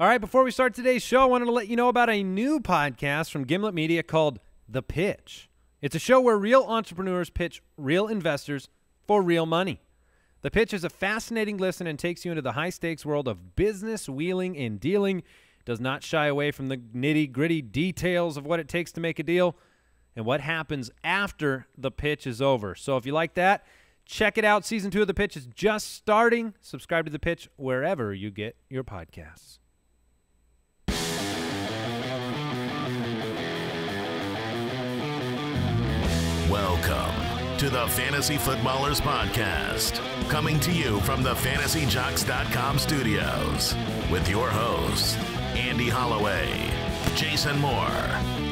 All right, before we start today's show, I wanted to let you know about a new podcast from Gimlet Media called The Pitch. It's a show where real entrepreneurs pitch real investors for real money. The Pitch is a fascinating listen and takes you into the high-stakes world of business, wheeling, and dealing. Does not shy away from the nitty-gritty details of what it takes to make a deal and what happens after the pitch is over. So if you like that, check it out. Season 2 of The Pitch is just starting. Subscribe to The Pitch wherever you get your podcasts. Welcome to the Fantasy Footballers Podcast, coming to you from the FantasyJocks.com studios with your hosts, Andy Holloway, Jason Moore,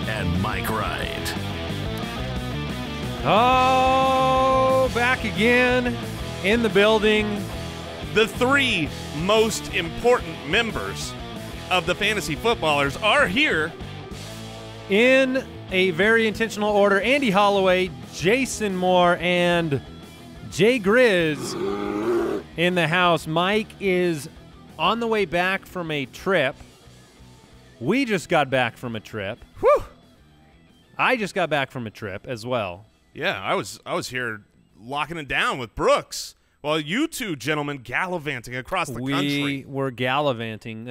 and Mike Wright. Oh, back again in the building. The three most important members of the Fantasy Footballers are here. In a very intentional order, Andy Holloway, Jason Moore, and Jay Griz in the house. Mike is on the way back from a trip. We just got back from a trip. Whew. I just got back from a trip as well. Yeah, I was here locking it down with Brooks while you two gentlemen gallivanting across the country. We were gallivanting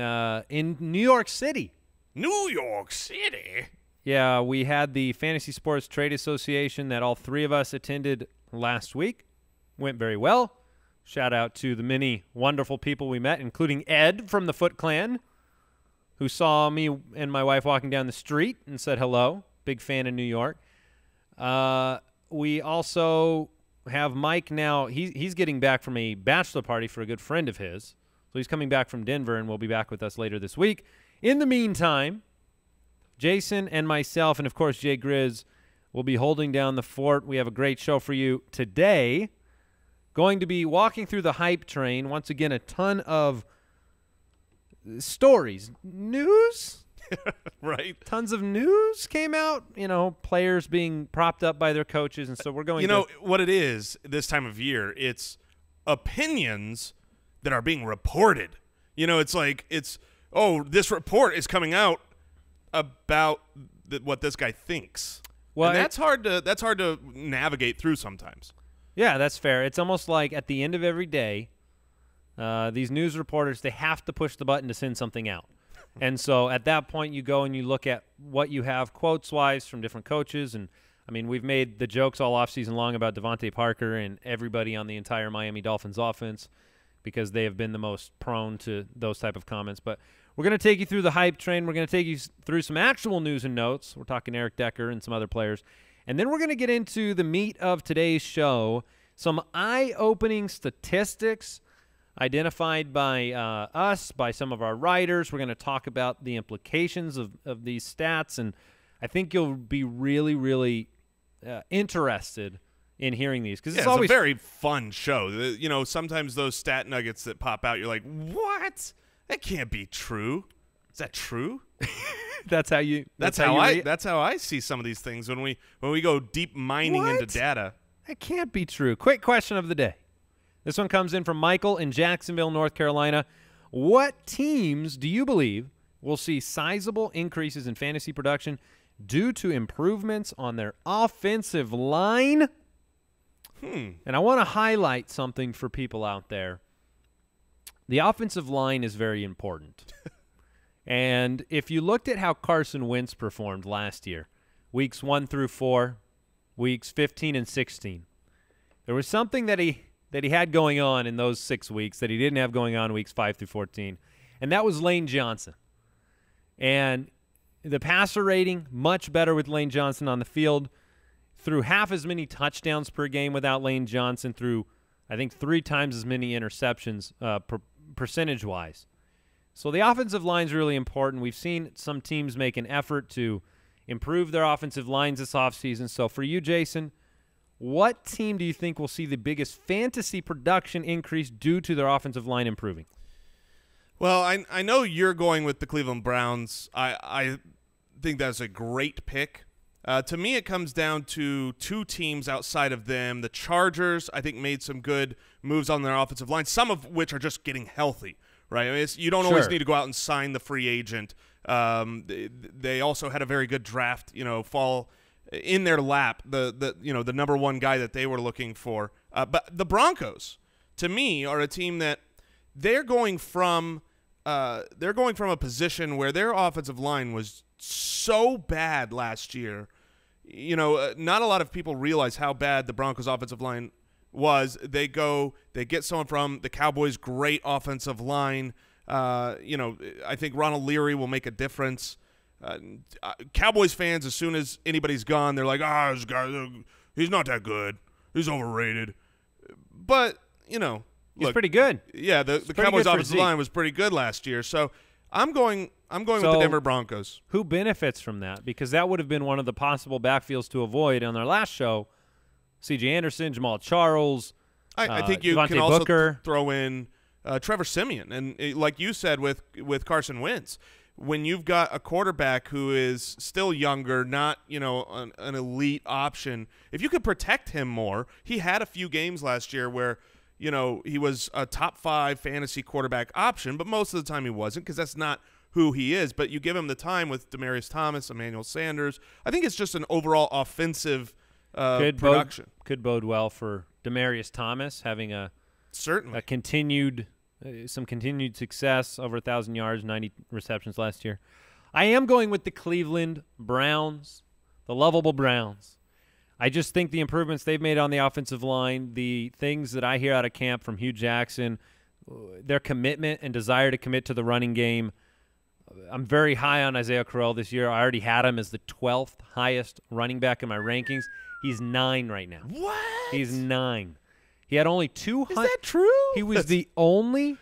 in New York City. New York City? Yeah, we had the Fantasy Sports Trade Association that all three of us attended last week. Went very well. Shout out to the many wonderful people we met, including Ed from the Foot Clan, who saw me and my wife walking down the street and said hello. Big fan of New York. We also have Mike now. He's getting back from a bachelor party for a good friend of his. So he's coming back from Denver and will be back with us later this week. In the meantime, Jason and myself, and of course Jay Griz, will be holding down the fort. We have a great show for you today. Going to be walking through the hype train. Once again, a ton of stories. News? Right. Tons of news came out. You know, players being propped up by their coaches, and so we're going to... You know what it is this time of year? It's opinions that are being reported. You know, it's like, oh, this report is coming out about what this guy thinks. Well, and that's hard to navigate through sometimes. Yeah, that's fair. It's almost like at the end of every day, these news reporters, they have to push the button to send something out. And so at that point, you go and you look at what you have quotes-wise from different coaches. And, I mean, we've made the jokes all offseason long about Devontae Parker and everybody on the entire Miami Dolphins offense because they have been the most prone to those type of comments. But we're going to take you through the hype train. We're going to take you through some actual news and notes. We're talking Eric Decker and some other players. And then we're going to get into the meat of today's show, some eye-opening statistics identified by us, by some of our writers. We're going to talk about the implications of these stats, and I think you'll be really, really interested in hearing these. Because it's always a very fun show. You know, sometimes those stat nuggets that pop out, you're like, what? That can't be true. Is that true? That's how I see some of these things when we go deep mining into data. That can't be true. Quick question of the day. This one comes in from Michael in Jacksonville, North Carolina. What teams do you believe will see sizable increases in fantasy production due to improvements on their offensive line? And I want to highlight something for people out there. The offensive line is very important. And if you looked at how Carson Wentz performed last year, weeks 1 through 4, weeks 15 and 16, there was something that he had going on in those 6 weeks that he didn't have going on in weeks 5 through 14, and that was Lane Johnson. And the passer rating, much better with Lane Johnson on the field. Threw half as many touchdowns per game without Lane Johnson, threw, I think, 3 times as many interceptions percentage-wise. So the offensive line is really important. We've seen some teams make an effort to improve their offensive lines this offseason. So for you, Jason, what team do you think will see the biggest fantasy production increase due to their offensive line improving? Well, I know you're going with the Cleveland Browns. I think that's a great pick. To me, it comes down to 2 teams outside of them. The Chargers, I think, made some good moves on their offensive line, some of which are just getting healthy, right? I mean, you don't always need to go out and sign the free agent. They also had a very good draft, fall in their lap, the number one guy that they were looking for. But the Broncos, to me, are a team that they're going from a position where their offensive line was so bad last year. Not a lot of people realize how bad the Broncos offensive line was. They get someone from the Cowboys' great offensive line. I think Ronald Leary will make a difference. Cowboys fans, as soon as anybody's gone, they're like, this guy, he's not that good. He's overrated. But, he's look, pretty good. Yeah, the Cowboys offensive line was pretty good last year. So I'm going with the Denver Broncos. Who benefits from that? Because that would have been one of the possible backfields to avoid on their last show. C.J. Anderson, Jamal Charles, I think you Devontae can also Booker. throw in Trevor Siemian. And like you said with Carson Wentz, when you've got a quarterback who is still younger, not an elite option, if you could protect him more, he had a few games last year where he was a top 5 fantasy quarterback option, but most of the time he wasn't because that's not who he is. But you give him the time with Demaryius Thomas, Emmanuel Sanders. I think it's just an overall offensive production. Could bode well for Demaryius Thomas having certainly a continued success, over 1,000 yards, 90 receptions last year. I am going with the Cleveland Browns, the lovable Browns. I just think the improvements they've made on the offensive line, the things that I hear out of camp from Hugh Jackson, their commitment and desire to commit to the running game. I'm very high on Isaiah Crowell this year. I already had him as the 12th highest running back in my rankings. He's 9 right now. What? He's 9. He had only 200. Is that true? He was the only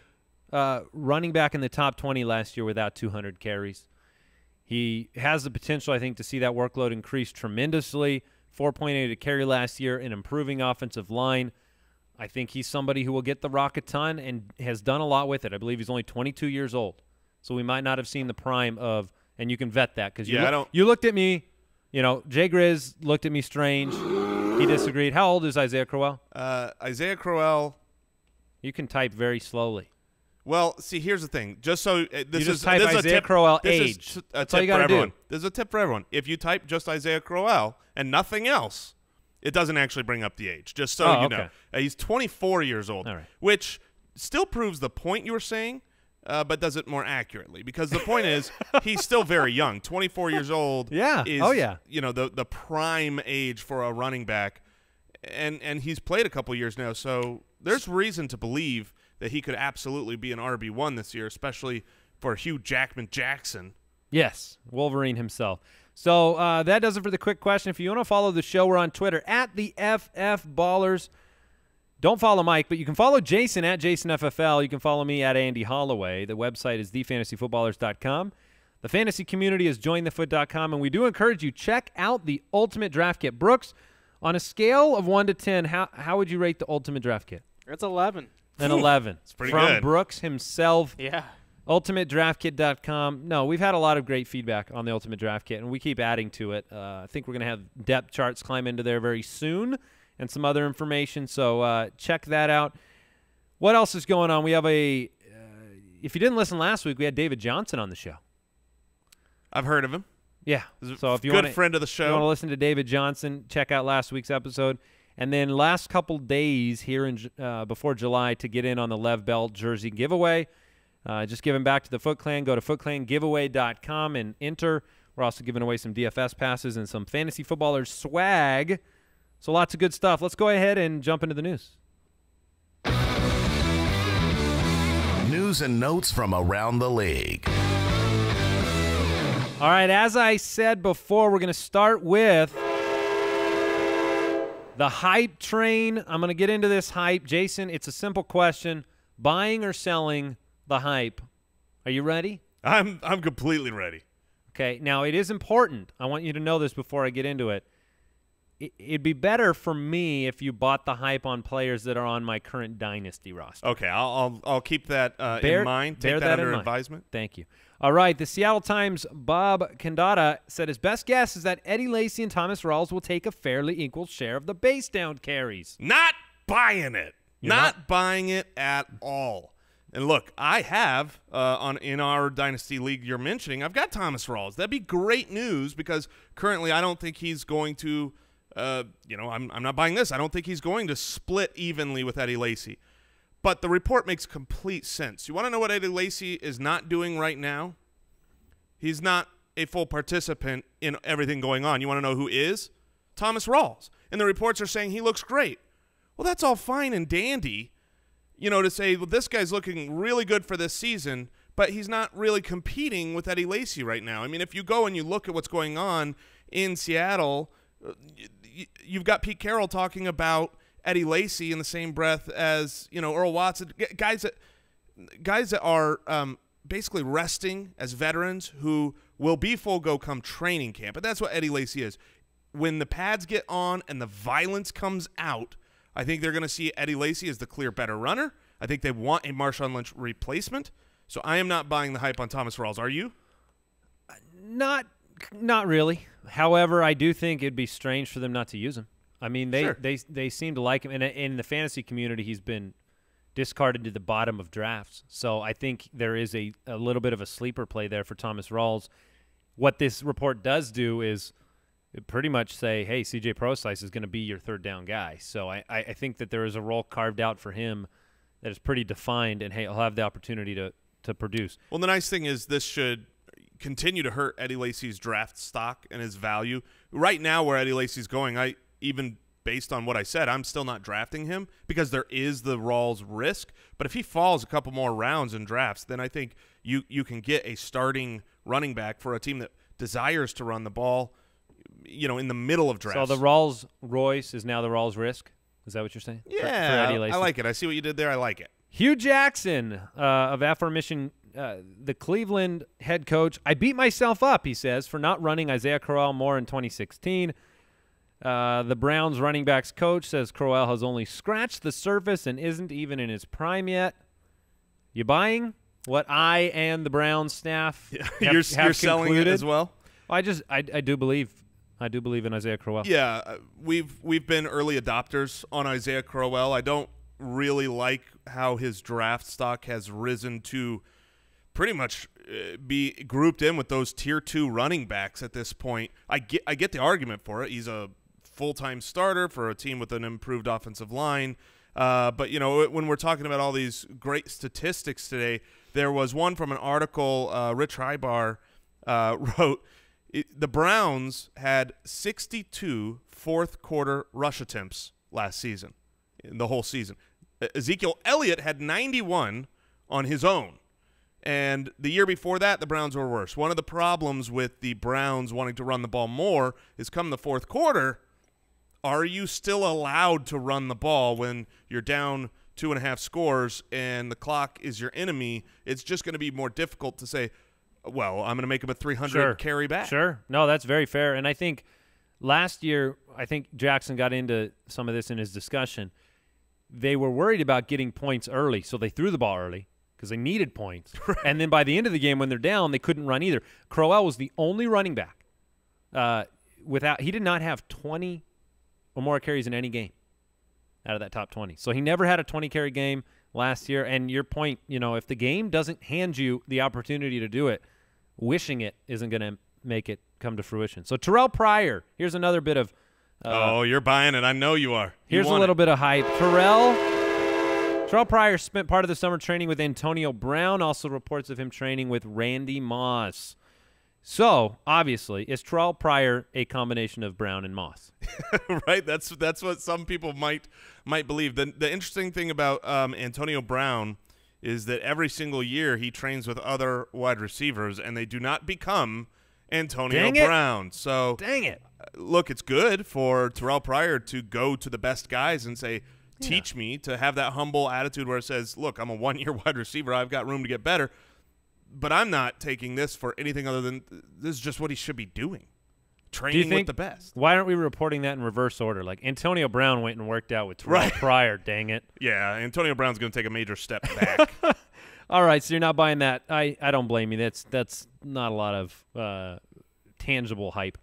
running back in the top 20 last year without 200 carries. He has the potential, I think, to see that workload increase tremendously. 4.8 a carry last year, an improving offensive line. I think he's somebody who will get the rock a ton and has done a lot with it. I believe he's only 22 years old. So we might not have seen the prime of, and you can vet that because you looked at me, Jay Griz looked at me strange. He disagreed. How old is Isaiah Crowell? Isaiah Crowell. You can type very slowly. Well, see, here's the thing. Just so this is type this Isaiah Crowell age. That's all you got to do. This is a tip for everyone. If you type just Isaiah Crowell and nothing else, it doesn't actually bring up the age. Just so you know, he's 24 years old, which still proves the point you were saying, but does it more accurately. Because the point is, he's still very young. 24 years old. Yeah. Is, the prime age for a running back, and he's played a couple years now. So there's reason to believe that he could absolutely be an RB1 this year, especially for Hugh Jackson. Yes, Wolverine himself. So that does it for the quick question. If you want to follow the show, we're on Twitter at the FF Ballers. Don't follow Mike, but you can follow Jason at JasonFFL. You can follow me at Andy Holloway. The website is thefantasyfootballers.com. The fantasy community is jointhefoot.com, and we do encourage you, check out the Ultimate Draft Kit. Brooks, on a scale of 1 to 10, how would you rate the Ultimate Draft Kit? It's 11. An 11. It's pretty From good. Brooks himself. Yeah. UltimateDraftKit.com. No, we've had a lot of great feedback on the Ultimate Draft Kit, and we keep adding to it. I think we're going to have depth charts climb into there very soon and some other information, so check that out. What else is going on? We have if you didn't listen last week, we had David Johnson on the show. I've heard of him. Yeah. So if you good friend of the show. You want to listen to David Johnson, check out last week's episode. And then last couple days here in before July to get in on the Lev Bell jersey giveaway. Just give them back to the Foot Clan. Go to footclangiveaway.com and enter. We're also giving away some DFS passes and some fantasy footballers swag. So lots of good stuff. Let's go ahead and jump into the news. News and notes from around the league. All right, as I said before, we're going to start with the hype train. I'm going to get into this hype. Jason, it's a simple question. Buying or selling the hype? Are you ready? I'm completely ready. Okay, now it is important. I want you to know this before I get into it. It'd be better for me if you bought the hype on players that are on my current dynasty roster. Okay, I'll keep that in mind. Take that under advisement. Thank you. All right, the Seattle Times' Bob Candata said his best guess is that Eddie Lacy and Thomas Rawls will take a fairly equal share of the base down carries. Not buying it. Not buying it at all. And look, I have in our dynasty league you're mentioning, I've got Thomas Rawls. That'd be great news because currently I don't think he's going to, I'm not buying this. I don't think he's going to split evenly with Eddie Lacy. But the report makes complete sense. You want to know what Eddie Lacy is not doing right now? He's not a full participant in everything going on. You want to know who is? Thomas Rawls. And the reports are saying he looks great. Well, that's all fine and dandy, to say, well, this guy's looking really good for this season, but he's not really competing with Eddie Lacy right now. I mean, if you go and you look at what's going on in Seattle, you've got Pete Carroll talking about Eddie Lacy in the same breath as, Earl Watson, guys that are basically resting as veterans who will be full go come training camp. And that's what Eddie Lacy is. When the pads get on and the violence comes out, I think they're going to see Eddie Lacy as the clear better runner. I think they want a Marshawn Lynch replacement. So I am not buying the hype on Thomas Rawls. Are you? Not really. However, I do think it'd be strange for them not to use him. I mean, they seem to like him. And in the fantasy community, he's been discarded to the bottom of drafts. So I think there is a little bit of a sleeper play there for Thomas Rawls. What this report does do is pretty much say, hey, CJ Prosise is going to be your third down guy. So I think that there is a role carved out for him that is pretty defined, and, hey, he'll have the opportunity to produce. Well, the nice thing is this should continue to hurt Eddie Lacy's draft stock and his value. Right now where Eddie Lacy's going, even based on what I said, I'm still not drafting him because there is the Rawls risk. But if he falls a couple more rounds in drafts, then I think you can get a starting running back for a team that desires to run the ball, in the middle of drafts. So the Rawls Royce is now the Rawls Risk? Is that what you're saying? Yeah, for Eddie Lacy? I like it. I see what you did there. I like it. Hugh Jackson of aforementioned the Cleveland head coach. I beat myself up, he says, for not running Isaiah Crowell more in 2016. The Browns running backs coach says Crowell has only scratched the surface and isn't even in his prime yet. You buying what I and the Browns staff you're selling it as well? I do believe in Isaiah Crowell. Yeah, we've been early adopters on Isaiah Crowell. I don't really like how his draft stock has risen to pretty much be grouped in with those tier 2 running backs at this point. I get the argument for it. He's a full-time starter for a team with an improved offensive line. But, when we're talking about all these great statistics today, there was one from an article Rich Hrybar wrote. The Browns had 62 fourth-quarter rush attempts last season, in the whole season. Ezekiel Elliott had 91 on his own. And the year before that, the Browns were worse. One of the problems with the Browns wanting to run the ball more is come the fourth quarter, are you still allowed to run the ball when you're down 2.5 scores and the clock is your enemy? It's just going to be more difficult to say, well, I'm going to make him a 300 carry back. Sure. No, that's very fair. And I think last year, Jackson got into some of this in his discussion. They were worried about getting points early, so they threw the ball early because they needed points. Right. And then by the end of the game, when they're down, they couldn't run either. Crowell was the only running back he did not have 20 or more carries in any game out of that top 20. So he never had a 20-carry game last year. And your point, if the game doesn't hand you the opportunity to do it, wishing it isn't going to make it come to fruition. So Terrelle Pryor, here's another bit of you're buying it. I know you are. Here's a little bit of hype. Terrelle Pryor spent part of the summer training with Antonio Brown, also reports of him training with Randy Moss. So, obviously, is Terrelle Pryor a combination of Brown and Moss? Right? That's what some people might believe. The interesting thing about Antonio Brown is that every single year he trains with other wide receivers, and they do not become Antonio Brown. So, dang it. Look, it's good for Terrelle Pryor to go to the best guys and say, teach me, to have that humble attitude where it says, look, I'm a one-year wide receiver. I've got room to get better. But I'm not taking this for anything other than this is just what he should be doing, training with the best. Why aren't we reporting that in reverse order? Like Antonio Brown went and worked out with Terrelle Pryor, dang it. Yeah, Antonio Brown's going to take a major step back. All right, so you're not buying that. I don't blame you. That's not a lot of tangible hype.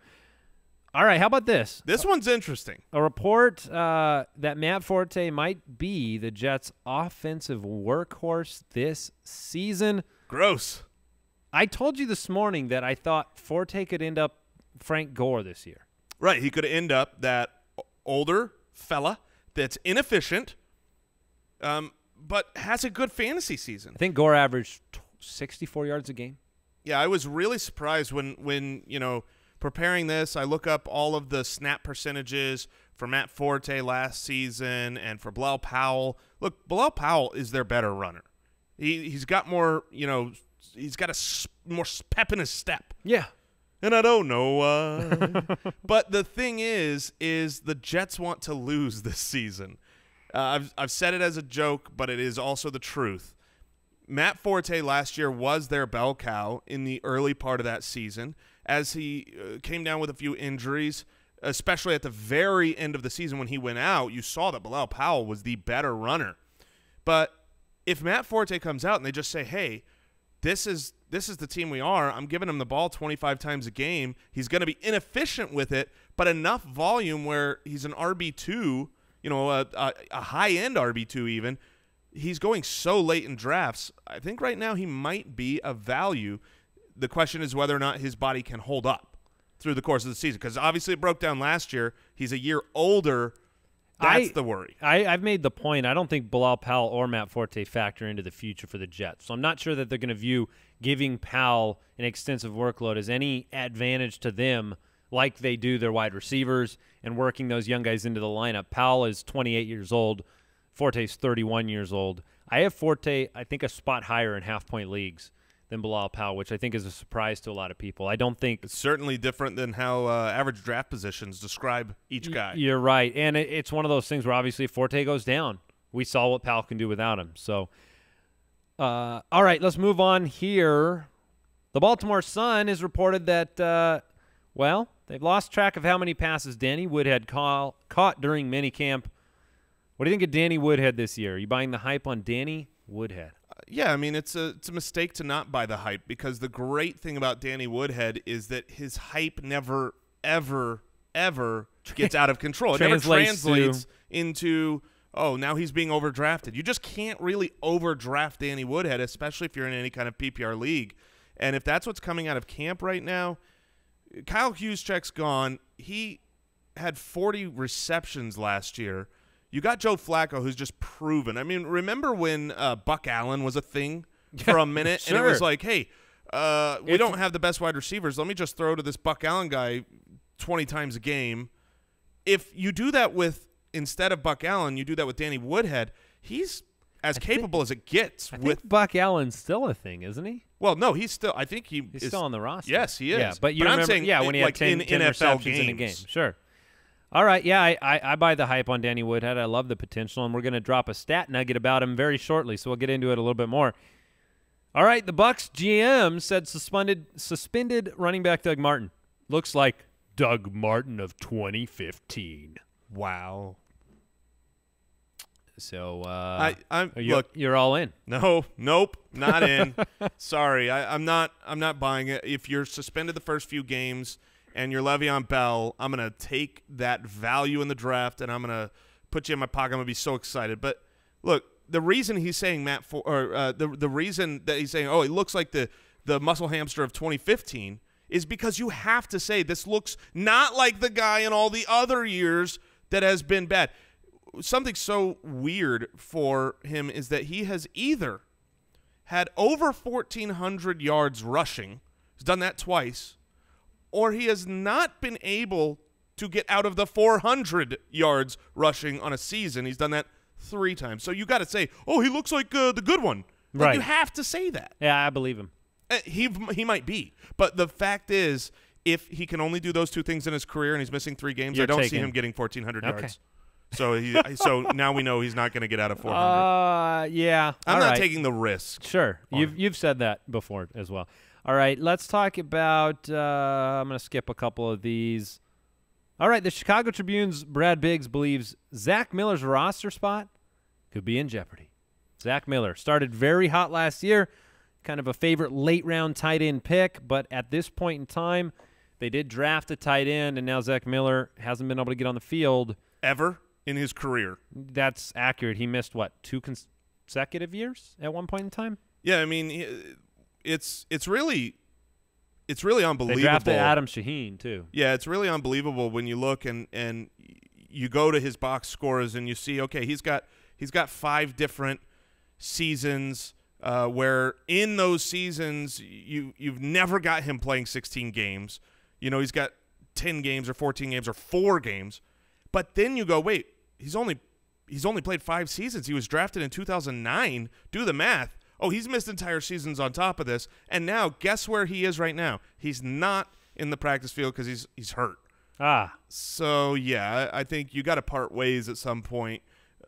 All right, how about this? This one's interesting. A report that Matt Forte might be the Jets' offensive workhorse this season. Gross. I told you this morning that I thought Forte could end up Frank Gore this year. Right, he could end up that older fella that's inefficient, but has a good fantasy season. I think Gore averaged 64 yards a game. Yeah, I was really surprised when preparing this, I look up all of the snap percentages for Matt Forte last season and for Bilal Powell. Look, Bilal Powell is their better runner. He's got more, he's got more pep in his step. Yeah. And I don't know why. But the thing is the Jets want to lose this season. I've said it as a joke, but it is also the truth. Matt Forte last year was their bell cow in the early part of that season. As he came down with a few injuries, especially at the very end of the season when he went out, you saw that Bilal Powell was the better runner. But if Matt Forte comes out and they just say, hey, this is the team we are, I'm giving him the ball 25 times a game, he's going to be inefficient with it, but enough volume where he's an RB2, a high-end RB2 even, he's going so late in drafts, I think right now he might be a value. The question is whether or not his body can hold up through the course of the season, because obviously it broke down last year. He's a year older. That's the worry. I've made the point. I don't think Bilal Powell or Matt Forte factor into the future for the Jets. So I'm not sure that they're going to view giving Powell an extensive workload as any advantage to them like they do their wide receivers and working those young guys into the lineup. Powell is 28 years old. Forte's 31 years old. I have Forte, I think, a spot higher in half-point leagues than Bilal Powell, which I think is a surprise to a lot of people. I don't think it's certainly different than how average draft positions describe each guy. You're right, and it's one of those things where obviously if Forte goes down, we saw what Powell can do without him. So, all right, let's move on here. The Baltimore Sun has reported that, they've lost track of how many passes Danny Woodhead caught during minicamp. What do you think of Danny Woodhead this year? Are you buying the hype on Danny Woodhead? Yeah, I mean, it's a mistake to not buy the hype, because the great thing about Danny Woodhead is that his hype never, ever, ever gets out of control. It never translates into, oh, now he's being overdrafted. You just can't really overdraft Danny Woodhead, especially if you're in any kind of PPR league. And if that's what's coming out of camp right now, Kyle Juszczyk's gone. He had 40 receptions last year. You got Joe Flacco, who's just proven. I mean, remember when Buck Allen was a thing for a minute? Sure. And it was like, hey, we don't have the best wide receivers. Let me just throw to this Buck Allen guy 20 times a game. If you do that instead of Buck Allen, you do that with Danny Woodhead, he's as capable as it gets. I think Buck Allen's still a thing, isn't he? Well, no, he's still – I think he's still on the roster. Yes, he is. Yeah, but remember, I'm saying when he had 10 receptions games. in a game. Sure. All right, yeah, I buy the hype on Danny Woodhead. I love the potential, and we're going to drop a stat nugget about him very shortly, so we'll get into it a little bit more. All right, the Bucs GM said suspended running back Doug Martin. Looks like Doug Martin of 2015. Wow. So you're all in. No, nope, not in. Sorry, I'm not buying it. If you're suspended the first few games and you're Le'Veon Bell, I'm going to take that value in the draft, and I'm going to put you in my pocket. I'm going to be so excited. But, look, the reason he's saying the reason that he's saying, oh, it looks like the muscle hamster of 2015 is because you have to say this looks not like the guy in all the other years that has been bad. Something so weird for him is that he has either had over 1,400 yards rushing, he's done that twice, or he has not been able to get out of the 400 yards rushing on a season. He's done that 3 times. So you got to say, oh, he looks like the good one. Like, right. You have to say that. Yeah, I believe him. He might be. But the fact is, if he can only do those 2 things in his career and he's missing 3 games, I don't see him getting 1,400 yards. So now we know he's not going to get out of 400. Yeah. I'm not taking the risk. Sure. You've said that before as well. All right, let's talk about I'm going to skip a couple of these. All right, the Chicago Tribune's Brad Biggs believes Zach Miller's roster spot could be in jeopardy. Zach Miller started very hot last year, kind of a favorite late-round tight end pick, but at this point in time, They did draft a tight end, and now Zach Miller hasn't been able to get on the field. Ever in his career. That's accurate. He missed, what, 2 consecutive years at one point in time? Yeah, I mean, it's really unbelievable. They drafted Adam Shaheen, too. Yeah, it's really unbelievable when you look and you go to his box scores and you see, okay, he's got 5 different seasons where in those seasons you've never got him playing 16 games. You know, he's got 10 games or 14 games or 4 games. But then you go, wait, he's only played 5 seasons. He was drafted in 2009. Do the math. Oh, he's missed entire seasons on top of this. And now, guess where he is right now? He's not in the practice field because he's hurt. So, yeah, I think you got to part ways at some point.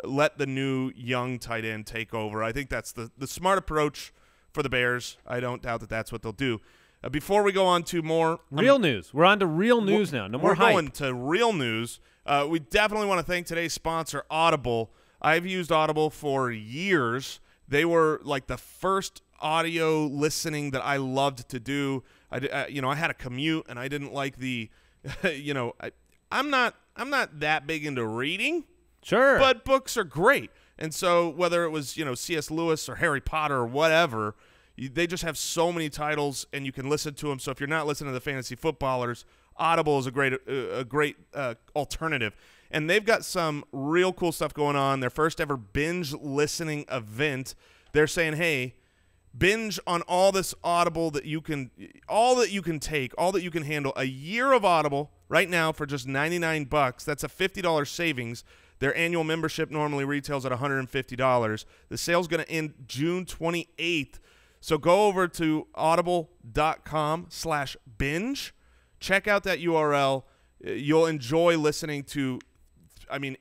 Let the new young tight end take over. I think that's the smart approach for the Bears. I don't doubt that that's what they'll do. Before we go on to more real news, we're on to real news now. No more hype. We're going to real news. We definitely want to thank today's sponsor, Audible. I've used Audible for years. They were like the first audio listening that I loved to do. I had a commute and I didn't like the, I'm not that big into reading. Sure. But books are great. And so whether it was, C.S. Lewis or Harry Potter or whatever, they just have so many titles and you can listen to them. So if you're not listening to the Fantasy Footballers, Audible is a great alternative. And they've got some real cool stuff going on. Their first ever binge listening event. They're saying, hey, binge on all this Audible all that you can take, all that you can handle. A year of Audible right now for just $99. That's a $50 savings. Their annual membership normally retails at $150. The sale's going to end June 28th. So go over to audible.com/binge. Check out that URL. You'll enjoy listening to,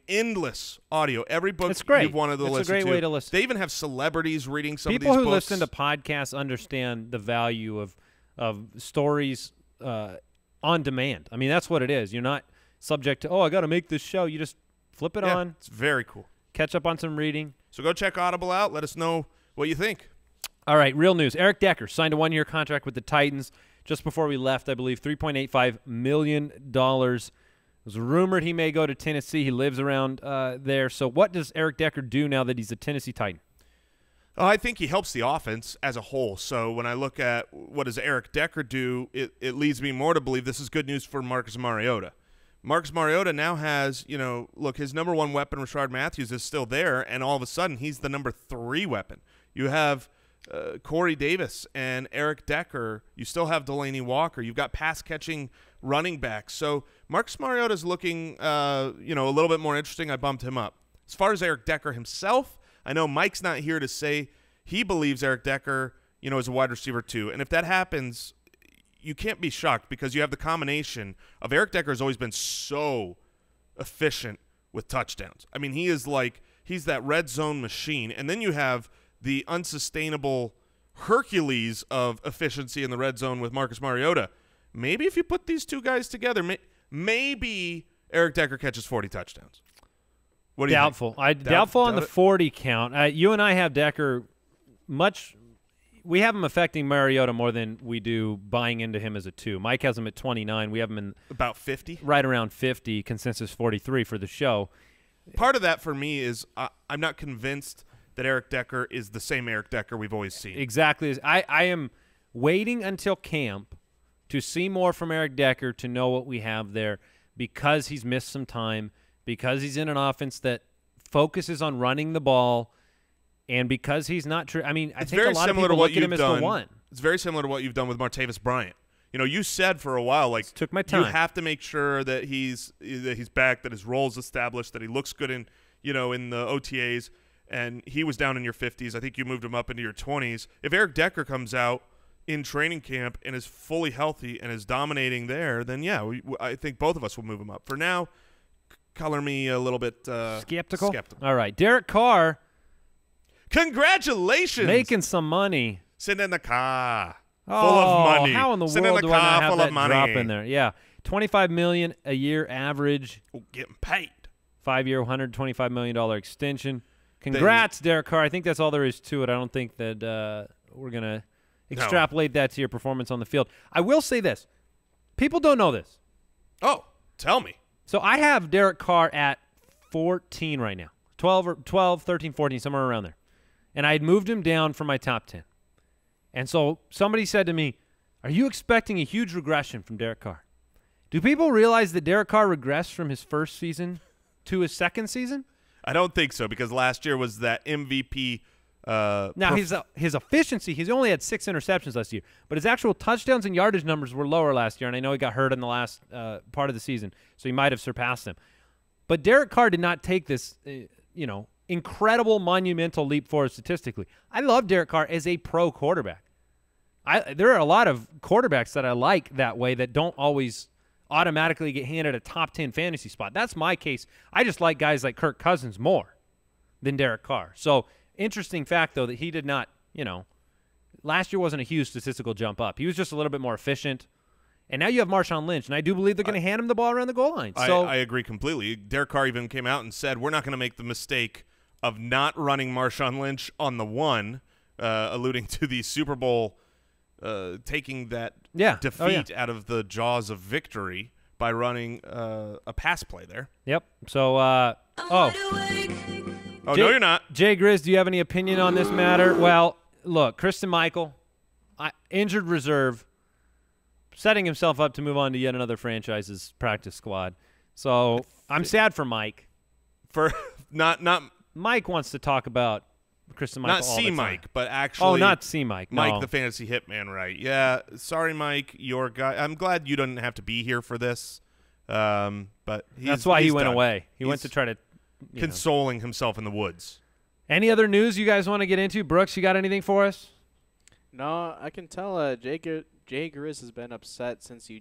endless audio. Every book you've wanted to listen to. It's a great way to listen. They even have celebrities reading some of these books. books. People who listen to podcasts understand the value of stories on demand. I mean, that's what it is. You're not subject to, I got to make this show. You just flip it on. It's very cool. Catch up on some reading. So go check Audible out. Let us know what you think. All right, real news. Eric Decker signed a 1-year contract with the Titans just before we left, I believe, $3.85 million. It was rumored he may go to Tennessee. He lives around there. So what does Eric Decker do now that he's a Tennessee Titan? I think he helps the offense as a whole. So when I look at what does Eric Decker do, it leads me more to believe this is good news for Marcus Mariota. Marcus Mariota now has, look, his number 1 weapon, Rashard Matthews, is still there, and all of a sudden he's the number 3 weapon. You have Corey Davis and Eric Decker. You still have Delaney Walker. You've got pass-catching running backs. So Marcus Mariota is looking, a little bit more interesting. I bumped him up. As far as Eric Decker himself, I know Mike's not here to say he believes Eric Decker, is a wide receiver too. And if that happens, you can't be shocked because you have the combination of Eric Decker has always been so efficient with touchdowns. I mean, he's that red zone machine. And then you have the unsustainable Hercules of efficiency in the red zone with Marcus Mariota. Maybe if you put these two guys together, maybe Eric Decker catches 40 touchdowns. What do you think? Doubtful on the 40 count. You and I have Decker much – we have him affecting Mariota more than we do buying into him as a 2. Mike has him at 29. We have him in – about 50? Right around 50, consensus 43 for the show. Part of that for me is I'm not convinced – that Eric Decker is the same Eric Decker we've always seen. Exactly. I am waiting until camp to see more from Eric Decker to know what we have there because he's missed some time, because he's in an offense that focuses on running the ball, and because he's not true. I mean, I think a lot of people look at him as the one. It's very similar to what you've done with Martavis Bryant. You said for a while, took my time. You have to make sure that he's back, that his role's established, that he looks good in the OTAs. And he was down in your 50s. I think you moved him up into your 20s. If Eric Decker comes out in training camp and is fully healthy and is dominating there, then, yeah, I think both of us will move him up. For now, color me a little bit skeptical. All right. Derek Carr. Congratulations. Making some money. Sitting in the car. Full of money. How in the world do I not have that drop in there? Yeah. $25 million a year average. Getting paid. 5-year, $125 million extension. Congrats, Derek Carr. I think that's all there is to it. I don't think that we're going to extrapolate that to your performance on the field. I will say this. People don't know this. Oh, tell me. So I have Derek Carr at 14 right now. 12, 13, 14, somewhere around there. And I had moved him down from my top 10. And so somebody said to me, are you expecting a huge regression from Derek Carr? Do people realize that Derek Carr regressed from his first season to his second season? I don't think so, because last year was that MVP. Now, his efficiency, he's only had 6 interceptions last year, but his actual touchdowns and yardage numbers were lower last year, and I know he got hurt in the last part of the season, so he might have surpassed them. But Derek Carr did not take this, incredible, monumental leap forward statistically. I love Derek Carr as a pro quarterback. There are a lot of quarterbacks that I like that way that don't always automatically get handed a top 10 fantasy spot. That's my case. I just like guys like Kirk Cousins more than Derek Carr. So interesting fact, though, that he did not, last year wasn't a huge statistical jump up. He was just a little bit more efficient. And now you have Marshawn Lynch, and I do believe they're going to hand him the ball around the goal line. So I agree completely. Derek Carr even came out and said, we're not going to make the mistake of not running Marshawn Lynch on the 1, alluding to the Super Bowl taking that defeat out of the jaws of victory by running a pass play there. Yep. So, no, you're not. Jay Griz, do you have any opinion on this matter? Well, look, Christian Michael, injured reserve, setting himself up to move on to yet another franchise's practice squad. So I'm sad for Mike. For not Mike wants to talk about Christian Michael. Not all C the time. Mike, but actually. Oh, not C Mike. No. Mike, the fantasy hitman, right? Yeah. Sorry, Mike, your guy. I'm glad you didn't have to be here for this. But that's why he went done. away. He went to try to consoling himself in the woods. Any other news you guys want to get into? Brooks, you got anything for us? No, I can tell Jay Griz has been upset since you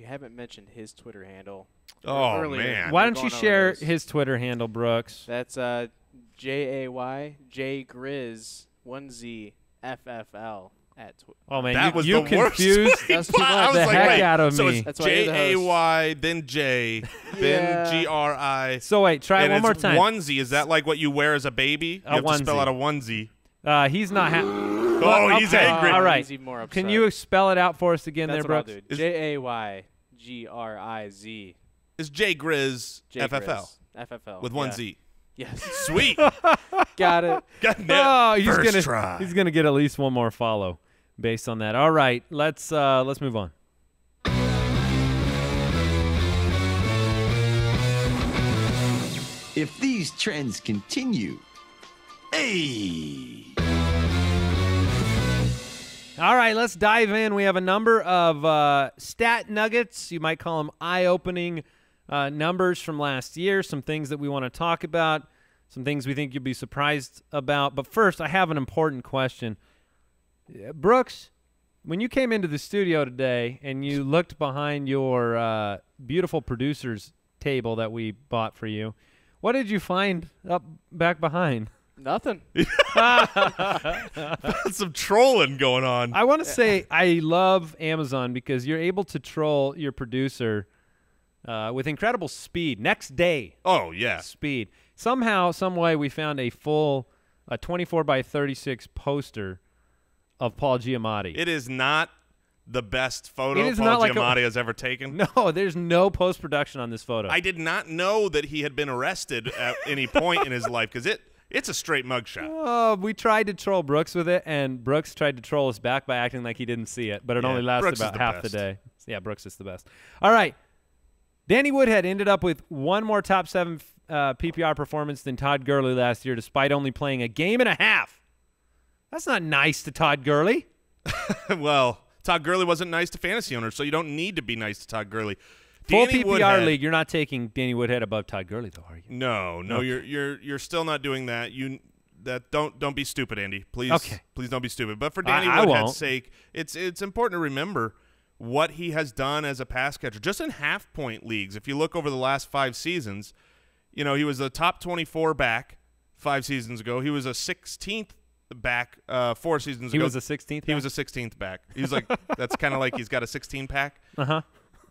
haven't mentioned his Twitter handle. Oh, earlier. man. Why don't you share his Twitter handle, Brooks? That's Jay Griz 1Z FFL at Twitter. Oh, man, that was you the confused worst. That's too much. I was the like, heck wait, out of so me. it's Jay, then J, then GRI. So wait, try it and one more it's time. Onesie. Is that like what you wear as a baby? You have to spell out a onesie. He's not happy. Oh, he's angry. All right. He's more Can upset. you spell it out for us again That's there, what I'll Brooks? do. JayGriz. It's Jay Griz FFL FFL. with one Z. Yes. Sweet. Got it. Got that he's gonna get at least one more follow based on that. All right, let's move on. If these trends continue, hey! All right, let's dive in. We have a number of stat nuggets. You might call them eye-opening numbers from last year, some things that we want to talk about, some things we think you'll be surprised about. But first, I have an important question. Brooks, when you came into the studio today and you looked behind your beautiful producer's table that we bought for you, what did you find back behind? Nothing. Some trolling going on. I want to say I love Amazon because you're able to troll your producer with incredible speed. Next day. Oh, yeah. Speed. Somehow, some way, we found a full 24 by 36 poster of Paul Giamatti. It is not the best photo It is Paul not like Giamatti has ever taken. No, there's no post-production on this photo. I did not know that he had been arrested at any point in his life because it's a straight mugshot. Oh, we tried to troll Brooks with it, and Brooks tried to troll us back by acting like he didn't see it, but it only lasted Brooks is about the half the best. day. Yeah, Brooks is the best. All right. Danny Woodhead ended up with one more top 7 PPR performance than Todd Gurley last year, despite only playing a game and a half. That's not nice to Todd Gurley. Well, Todd Gurley wasn't nice to fantasy owners, so you don't need to be nice to Todd Gurley. Full Danny PPR Woodhead, league, you're not taking Danny Woodhead above Todd Gurley, though, are you? No, Okay. you're still not doing that. Don't be stupid, Andy. Please, please don't be stupid. But for Danny I won't. Woodhead's sake, it's important to remember what he has done as a pass catcher, just in half-point leagues. If you look over the last 5 seasons, he was a top 24 back 5 seasons ago. He was a 16th back 4 seasons ago. He was a 16th? He was a 16th back. He was like that's kind of like he's got a 16-pack. Uh-huh.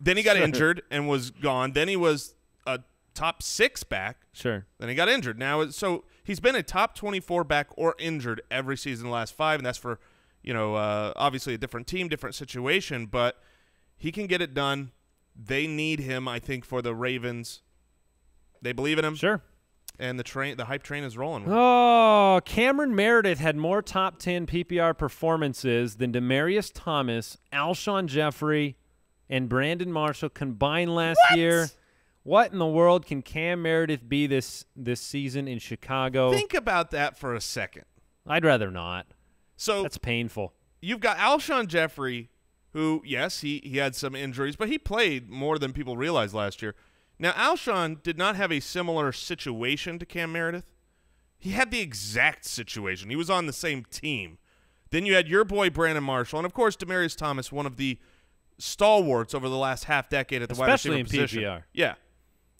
Then he got injured and was gone. Then he was a top 6 back. Sure. Then he got injured. So he's been a top 24 back or injured every season in the last 5, and that's for obviously a different team, different situation. But He can get it done. They need him, I think, for the Ravens. They believe in him. Sure. And the hype train is rolling. Oh, Cameron Meredith had more top 10 PPR performances than Demaryius Thomas, Alshon Jeffrey, and Brandon Marshall combined last year. What in the world can Cam Meredith be this season in Chicago? Think about that for a second. I'd rather not. So that's painful. You've got Alshon Jeffrey, who, yes, he had some injuries, but he played more than people realized last year. Now, Alshon did not have a similar situation to Cam Meredith. He had the exact situation. He was on the same team. Then you had your boy Brandon Marshall, and, of course, Demaryius Thomas, one of the stalwarts over the last half-decade at the wide receiver position. Especially in PPR. Yeah.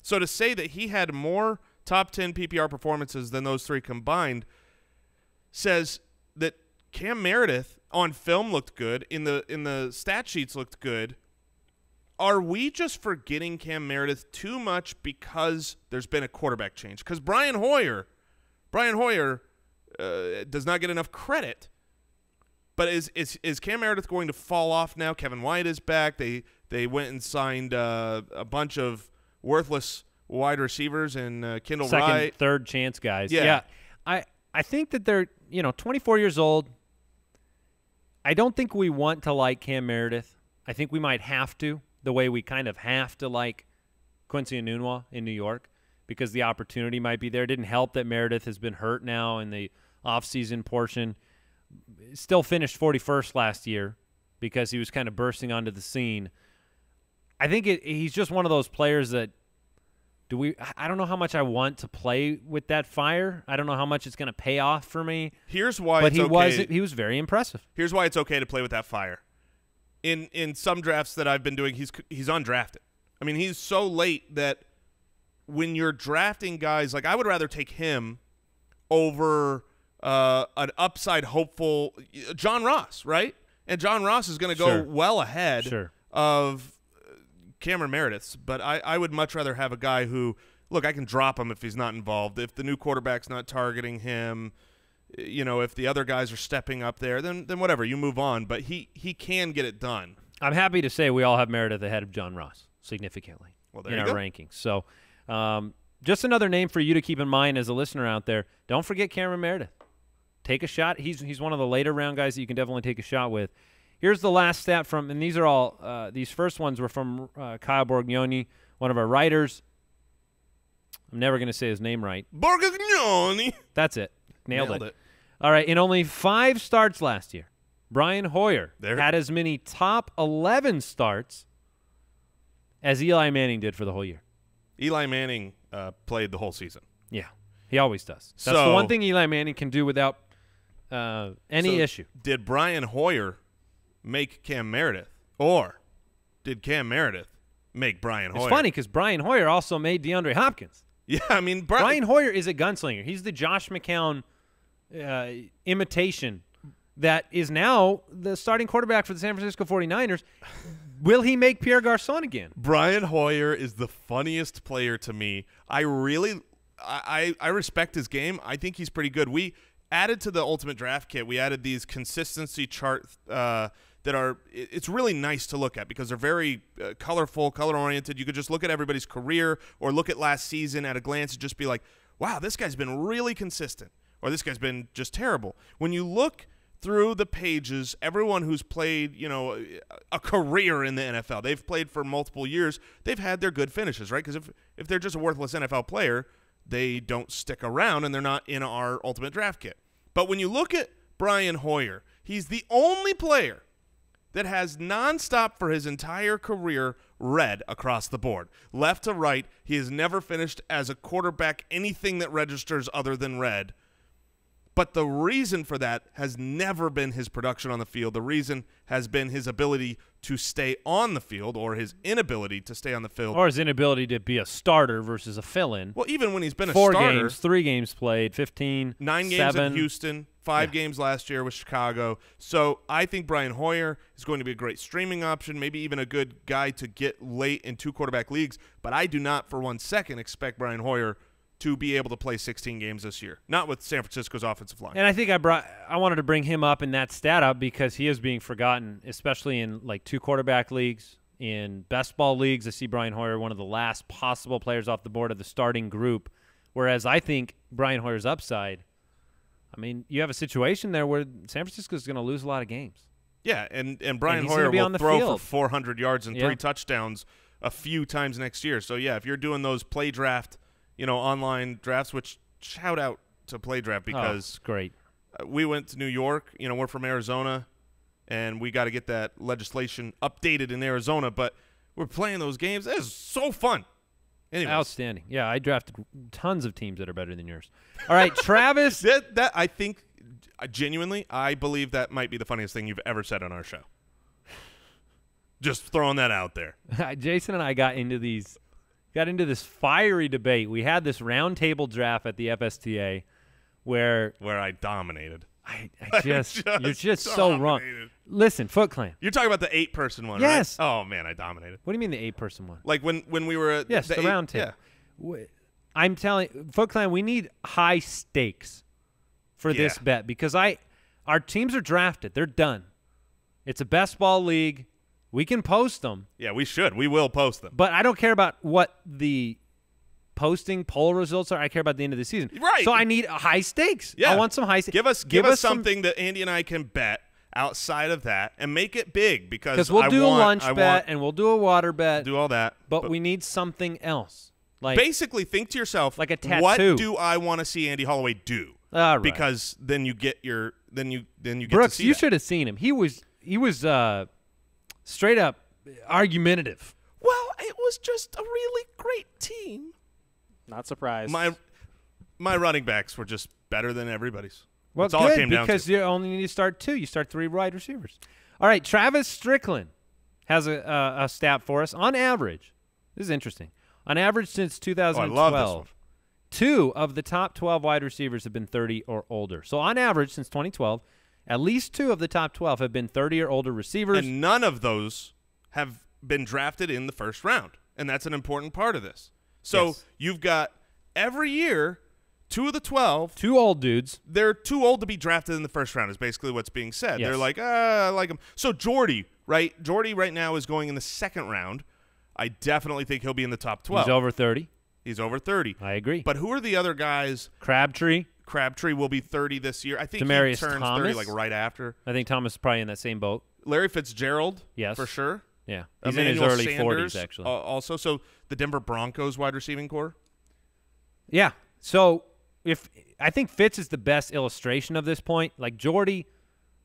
So to say that he had more top 10 PPR performances than those three combined says that Cam Meredith on film looked good, in the stat sheets looked good. Are we just forgetting Cam Meredith too much because there's been a quarterback change? Because Brian Hoyer does not get enough credit. But is Cam Meredith going to fall off now? Kevin White is back. They went and signed a bunch of worthless wide receivers and Kendall Second, Wright. third chance guys. Yeah. I think that they're 24 years old. I don't think we want to like Cam Meredith. I think we might have to, the way we kind of have to like Quincy Enunwa in New York, because the opportunity might be there. It didn't help that Meredith has been hurt now in the offseason portion. Still finished 41st last year because he was kind of bursting onto the scene. I think he's just one of those players that I don't know how much I want to play with that fire. I don't know how much it's going to pay off for me. Here's why but he was very impressive. Here's why it's okay to play with that fire. In some drafts that I've been doing, he's undrafted. I mean, he's so late that when you're drafting guys, like I would rather take him over an upside hopeful John Ross, right? And John Ross is going to go well ahead of Cameron Meredith's, but I would much rather have a guy who, look, I can drop him if he's not involved. If the new quarterback's not targeting him, if the other guys are stepping up there, then whatever, you move on. But he can get it done. I'm happy to say we all have Meredith ahead of John Ross significantly in our rankings. So just another name for you to keep in mind as a listener out there. Don't forget Cameron Meredith. Take a shot. He's one of the later round guys that you can definitely take a shot with. Here's the last stat from, and these are all, these first ones were from Kyle Borgnoni, one of our writers. I'm never going to say his name right. Borgnoni. That's it. Nailed it. All right. In only 5 starts last year, Brian Hoyer had as many top 11 starts as Eli Manning did for the whole year. Eli Manning played the whole season. Yeah, he always does. That's the one thing Eli Manning can do without any issue. Did Brian Hoyer make Cam Meredith, or did Cam Meredith make Brian Hoyer? It's funny because Brian Hoyer also made DeAndre Hopkins. Yeah, I mean, Brian Hoyer is a gunslinger. He's the Josh McCown imitation that is now the starting quarterback for the San Francisco 49ers. Will he make Pierre Garçon again? Brian Hoyer is the funniest player to me. I respect his game. I think he's pretty good. We added to the Ultimate Draft Kit, we added these consistency charts that are – it's really nice to look at because they're very colorful, color-oriented. You could just look at everybody's career or look at last season at a glance and just be like, wow, this guy's been really consistent, or this guy's been just terrible. When you look through the pages, everyone who's played, a career in the NFL, they've played for multiple years, they've had their good finishes, right? Because if they're just a worthless NFL player, they don't stick around and they're not in our Ultimate Draft Kit. But when you look at Brian Hoyer, he's the only player that has nonstop for his entire career red across the board. Left to right, he has never finished as a quarterback anything that registers other than red. But the reason for that has never been his production on the field. The reason has been his ability to stay on the field, or his inability to stay on the field. Or his inability to be a starter versus a fill-in. Well, even when he's been a 4 starter. 4 games, 3 games played, 15, 9 games 7. in Houston, 5 games last year with Chicago. So I think Brian Hoyer is going to be a great streaming option, maybe even a good guy to get late in 2 quarterback leagues. But I do not for 1 second expect Brian Hoyer to be able to play 16 games this year, not with San Francisco's offensive line. And I think I wanted to bring him up in that stat up because he is being forgotten, especially in like 2 quarterback leagues. In best ball leagues, I see Brian Hoyer one of the last possible players off the board of the starting group, whereas I think Brian Hoyer's upside, I mean, you have a situation there where San Francisco's going to lose a lot of games. Yeah, and Brian he's Hoyer gonna be on will the throw field. for 400 yards and Yeah. 3 touchdowns a few times next year. So, yeah, if you're doing those play draft, online drafts, which shout out to play draft because it's great. We went to New York. We're from Arizona, and we got to get that legislation updated in Arizona. But we're playing those games. It is so fun. Anyways. Outstanding. Yeah, I drafted tons of teams that are better than yours. All right, Travis. that I think, genuinely, I believe that might be the funniest thing you've ever said on our show. Just throwing that out there. Jason and I got into this fiery debate. We had this roundtable draft at the FSTA where I dominated. you're just so wrong. Listen, Foot Clan. You're talking about the 8-person one, Yes. right? Oh, man, I dominated. What do you mean the 8-person one? Like when we were at Yes, the round table. Yeah. I'm telling Foot Clan, we need high stakes for this bet because our teams are drafted. They're done. It's a best ball league. We can post them. Yeah, we should. We will post them. But I don't care about what the posting poll results are. I care about the end of the season. Right. So I need high stakes. Yeah. I want some high stakes. Give us something that Andy and I can bet outside of that and make it big because we'll do a lunch bet and we'll do a water bet. Do all that. But we need something else. Like basically think to yourself, like a tattoo. What do I want to see Andy Holloway do? All right. Because then you get your then you get Brooks, to see you that. should have seen him. He was straight up argumentative. Well, it was just a really great team. Not surprised. My running backs were just better than everybody's. Well, That's all it came down because to. you only need to start 2. You start 3 wide receivers. All right, Travis Strickland has a stat for us. On average, this is interesting. On average since 2012, I love this one. 2 of the top 12 wide receivers have been 30 or older. So on average since 2012, at least 2 of the top 12 have been 30 or older receivers. And none of those have been drafted in the first round, and that's an important part of this. So you've got every year 2 of the 12. 2 old dudes. They're too old to be drafted in the first round is basically what's being said. Yes. They're like, I like him. So Jordy, right? Jordy right now is going in the second round. I definitely think he'll be in the top 12. He's over 30. He's over 30. I agree. But who are the other guys? Crabtree Will be 30 this year. I think Demarius he turns Thomas. 30 like right after. I think Thomas is probably in that same boat. Larry Fitzgerald, Yes. for sure. Yeah. He's Emmanuel in his early Sanders, 40s, actually. Also, so the Denver Broncos wide receiving core. Yeah. So I think Fitz is the best illustration of this point. Like Jordy,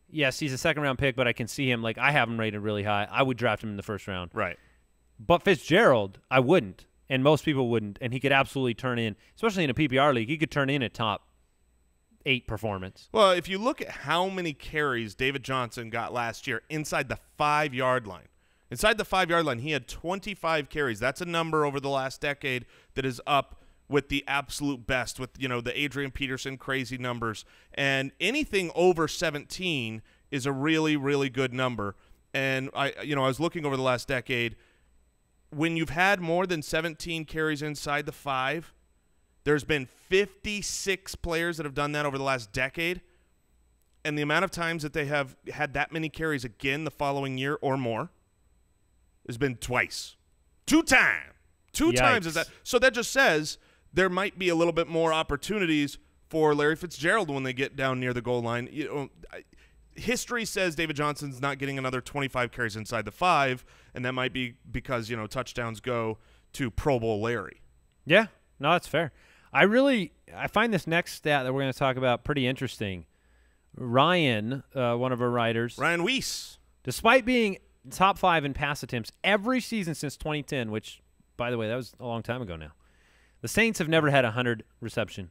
yes, he's a second-round pick, but I can see him. Like I have him rated really high. I would draft him in the first round. Right. But Fitzgerald, I wouldn't, and most people wouldn't. And he could absolutely turn in, especially in a PPR league, he could turn in a top 8 performance. Well, if you look at how many carries David Johnson got last year inside the 5-yard line, he had 25 carries. That's a number over the last decade that is up with the absolute best, with the Adrian Peterson crazy numbers. And anything over 17 is a really, really good number. And I was looking over the last decade. When you've had more than 17 carries inside the 5, there's been 56 players that have done that over the last decade. And the amount of times that they have had that many carries again the following year or more has been twice. 2 times. 2 times is that. So that just says there might be a little bit more opportunities for Larry Fitzgerald when they get down near the goal line. History says David Johnson's not getting another 25 carries inside the 5, and that might be because, touchdowns go to Pro Bowl Larry. Yeah. No, that's fair. I find this next stat that we're going to talk about pretty interesting. Ryan, one of our writers. Ryan Weiss. Despite being top 5 in pass attempts every season since 2010, which, by the way, that was a long time ago now, the Saints have never had a 100-reception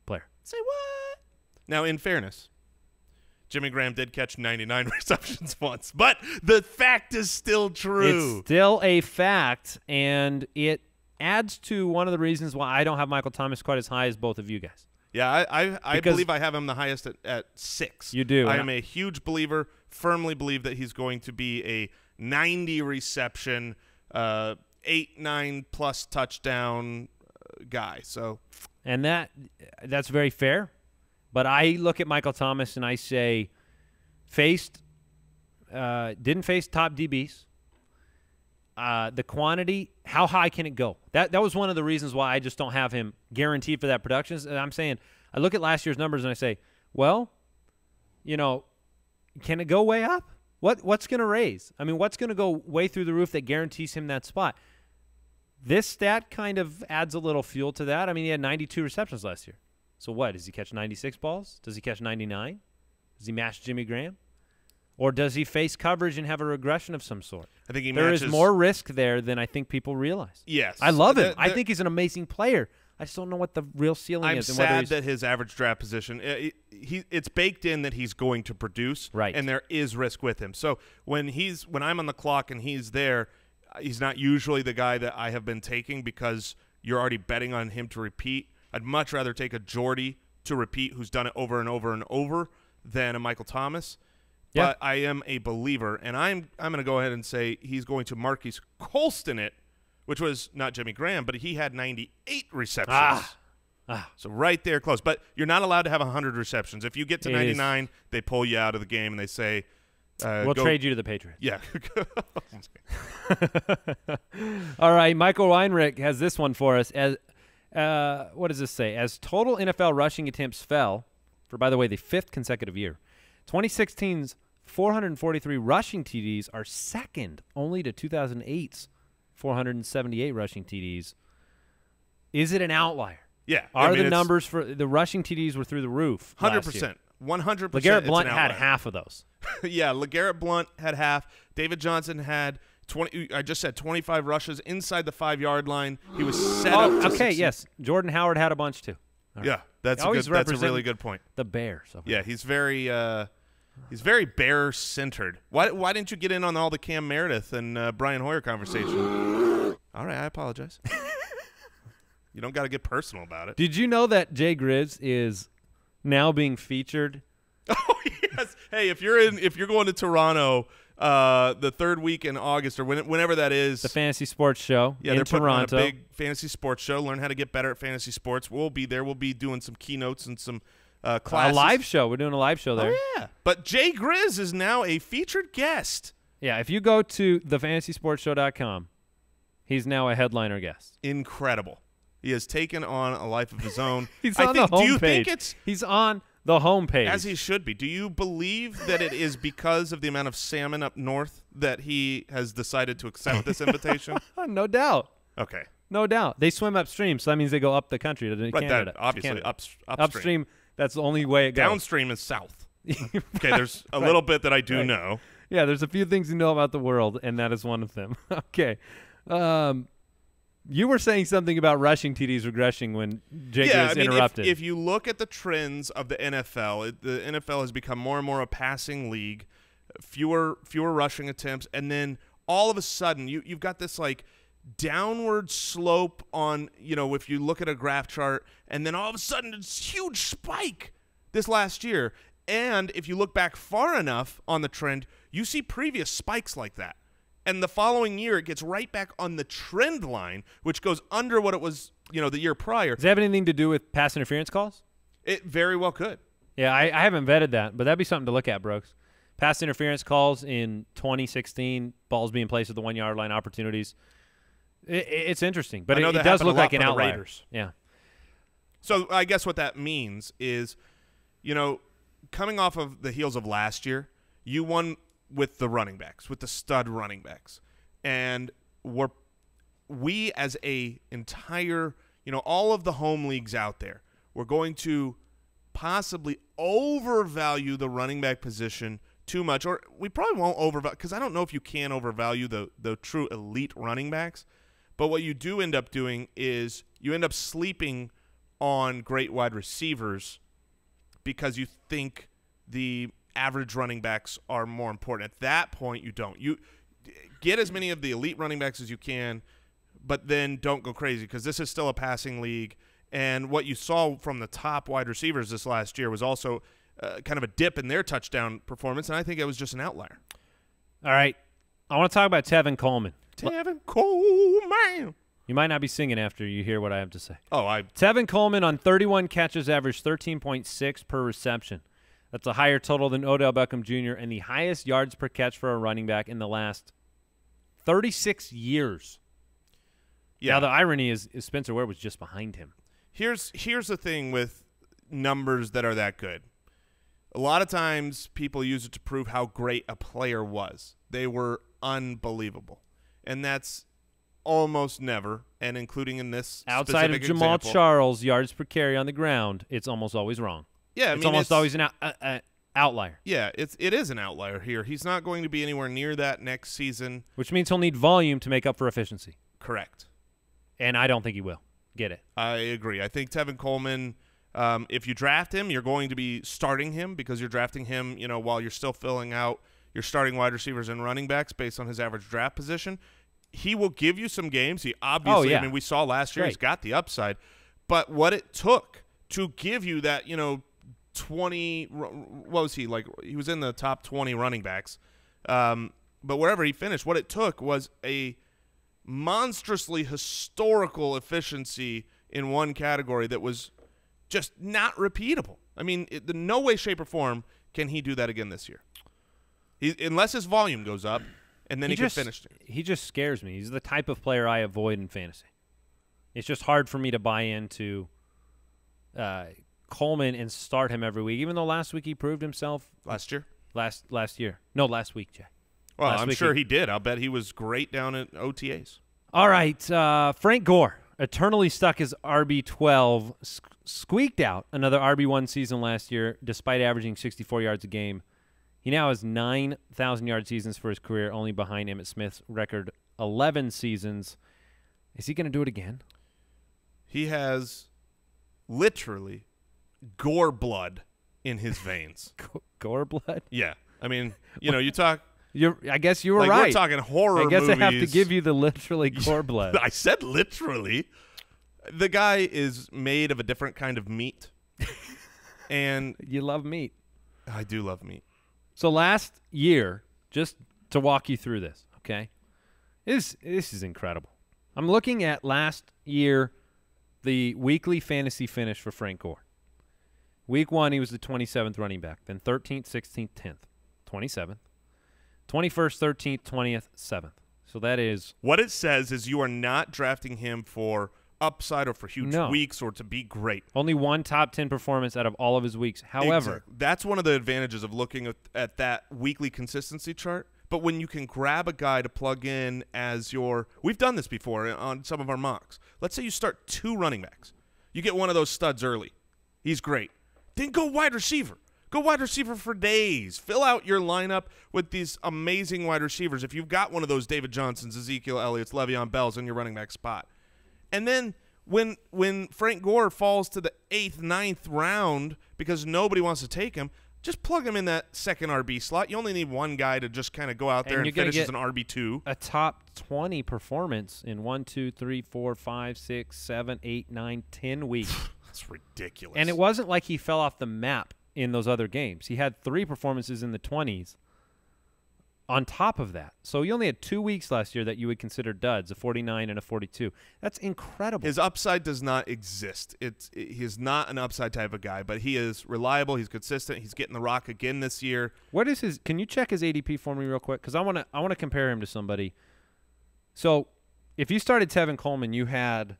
player. Say what? Now, in fairness, Jimmy Graham did catch 99 receptions once, but the fact is still true. It's still a fact, and it adds to one of the reasons why I don't have Michael Thomas quite as high as both of you guys. Yeah, I believe I have him the highest at 6. You do. I am a huge believer, firmly believe that he's going to be a 90 reception, 8-9+ touchdown guy. So, and that's very fair. But I look at Michael Thomas and I say, didn't face top DBs, The quantity, how high can it go? That was one of the reasons why I just don't have him guaranteed for that production. And I'm saying, I look at last year's numbers and I say, well, you know, can it go way up? What's going to raise? I mean, what's going to go way through the roof that guarantees him that spot? This stat kind of adds a little fuel to that. I mean, he had 92 receptions last year. So what? Does he catch 96 balls? Does he catch 99? Does he match Jimmy Graham? Or does he face coverage and have a regression of some sort? I think there is more risk there than I think people realize. Yes. I love him. I think he's an amazing player. I just don't know what the real ceiling is. I'm sad that his average draft position, it's baked in that he's going to produce, right? And there is risk with him. So when I'm on the clock and he's there, he's not usually the guy that I have been taking because you're already betting on him to repeat. I'd much rather take a Jordy to repeat who's done it over and over and over than a Michael Thomas. Yeah. But I am a believer, and I'm going to go ahead and say he's going to Marquise Colston it, which was not Jimmy Graham, but he had 98 receptions. So right there close. But you're not allowed to have 100 receptions. If you get to 99, they pull you out of the game, and they say we'll trade you to the Patriots. Yeah. All right, Michael Weinrich has this one for us. As what does this say? As total NFL rushing attempts fell for, by the way, the 5th consecutive year, 2016's 443 rushing TDs are second only to 2008's 478 rushing TDs. Is it an outlier? Yeah. Are the numbers for the rushing TDs were through the roof? 100%. 100%. LeGarrette Blount had half of those. Yeah, LeGarrette Blount had half. David Johnson had 20. I just said 25 rushes inside the 5-yard line. He was set up to succeed. Yes. Jordan Howard had a bunch too. Right. Yeah, that's a really good point. The Bears. Yeah, he's very bear-centered. Why didn't you get in on all the Cam Meredith and Brian Hoyer conversation? All right, I apologize. You don't got to get personal about it. Did you know that Jay Griz is now being featured? Oh yes. Hey, if you're going to Toronto the 3rd week in August or whenever that is, the Fantasy Sports Show. Yeah, in they're Toronto. putting on a big fantasy sports show. Learn how to get better at fantasy sports. We'll be there. We'll be doing some keynotes and some classes. A live show. We're doing a live show there. Oh yeah. But Jay Griz is now a featured guest. Yeah, if you go to thefantasysportshow.com, he's now a headliner guest. Incredible. He has taken on a life of his own. He's on the homepage. Do you think he's on the homepage? As he should be. Do you believe that it is because of the amount of salmon up north that he has decided to accept this invitation? No doubt. Okay. No doubt. They swim upstream, so that means they go up the country to Canada. That, obviously, Canada. upstream. That's the only way it goes. Downstream is south. Okay, there's a little bit that I do know. Yeah, there's a few things you know about the world, and that is one of them. Okay. You were saying something about rushing TDs regressing when Jay Griz interrupted. If you look at the trends of the NFL, the NFL has become more and more a passing league, fewer rushing attempts, and then all of a sudden you've got this like downward slope on, if you look at a graph chart, and then all of a sudden it's a huge spike this last year. And if you look back far enough on the trend, you see previous spikes like that. And the following year, it gets right back on the trend line, which goes under what it was, the year prior. Does that have anything to do with pass interference calls? It very well could. Yeah, I haven't vetted that, but that'd be something to look at, Brooks. Pass interference calls in 2016, balls being placed at the 1-yard line, opportunities. It's interesting, but it does look like an outlier. Raiders. Yeah. So I guess what that means is, coming off of the heels of last year, you won with the running backs, with the stud running backs. And we as a entire, all of the home leagues out there, we're going to possibly overvalue the running back position too much. Or we probably won't overvalue, because I don't know if you can overvalue the true elite running backs. But what you do end up doing is you end up sleeping on great wide receivers because you think the average running backs are more important. At that point, you don't. You get as many of the elite running backs as you can, but then don't go crazy, because this is still a passing league. And what you saw from the top wide receivers this last year was also kind of a dip in their touchdown performance, and I think it was just an outlier. All right. I want to talk about Tevin Coleman. Tevin Coleman. You might not be singing after you hear what I have to say. Tevin Coleman on 31 catches averaged 13.6 per reception. That's a higher total than Odell Beckham Jr. and the highest yards per catch for a running back in the last 36 years. Yeah. Now, the irony is Spencer Ware was just behind him. Here's the thing with numbers that are that good. A lot of times people use it to prove how great a player was. They were unbelievable. And that's almost never, and including in this Outside of specific Jamal example, Charles, yards per carry on the ground, it's almost always wrong. Yeah, it's almost always an outlier. Yeah, it is an outlier here. He's not going to be anywhere near that next season. Which means he'll need volume to make up for efficiency. Correct. And I don't think he will. Get it. I agree. I think Tevin Coleman, if you draft him, you're going to be starting him because you're drafting him, while you're still filling out your starting wide receivers and running backs based on his average draft position. He will give you some games. He obviously, we saw last year, he's got the upside. But what it took to give you that, 20, what was he, like he was in the top 20 running backs. But wherever he finished, what it took was a monstrously historical efficiency in one category that was just not repeatable. I mean, no way, shape, or form can he do that again this year. Unless his volume goes up, and then he can finish it. He just scares me. He's the type of player I avoid in fantasy. It's just hard for me to buy into Coleman and start him every week, even though last week he proved himself. Last year? Last year. No, last week, Jay. Well, I'm sure he did. I'll bet he was great down at OTAs. All right, Frank Gore, eternally stuck as RB12, squeaked out another RB1 season last year despite averaging 64 yards a game. He now has 9,000-yard seasons for his career, only behind Emmitt Smith's record 11 seasons. Is he going to do it again? He has literally Gore blood in his veins. Gore blood? Yeah. I mean, you talk – I guess you were like right. We're talking horror I guess movies. I have to give you the literally Gore blood. I said literally. The guy is made of a different kind of meat. And you love meat. I do love meat. So last year, just to walk you through this, okay? This is incredible. I'm looking at last year, the weekly fantasy finish for Frank Gore. Week 1, he was the 27th running back. Then 13th, 16th, 10th. 27th. 21st, 13th, 20th, 7th. So that is... What it says is you are not drafting him for upside or for huge weeks or to be great. Only one top 10 performance out of all of his weeks. However... Exactly. That's one of the advantages of looking at that weekly consistency chart. But when you can grab a guy to plug in as your – we've done this before on some of our mocks. Let's say you start 2 running backs. You get one of those studs early. He's great. Then go wide receiver. Go wide receiver for days. Fill out your lineup with these amazing wide receivers. If you've got one of those David Johnsons, Ezekiel Elliott's, Le'Veon Bell's in your running back spot. And then when Frank Gore falls to the 8th, 9th round because nobody wants to take him, just plug him in that second RB slot. You only need one guy to just kind of go out there and finish as an RB2. A top 20 performance in 1, 2, 3, 4, 5, 6, 7, 8, 9, 10 weeks. That's ridiculous. And it wasn't like he fell off the map in those other games. He had 3 performances in the 20s on top of that. So he only had 2 weeks last year that you would consider duds, a 49 and a 42. That's incredible. His upside does not exist. He's not an upside type of guy, but he is reliable. He's consistent. He's getting the rock again this year. What is his? Can you check his ADP for me real quick? Because I want to compare him to somebody. So if you started Tevin Coleman, you had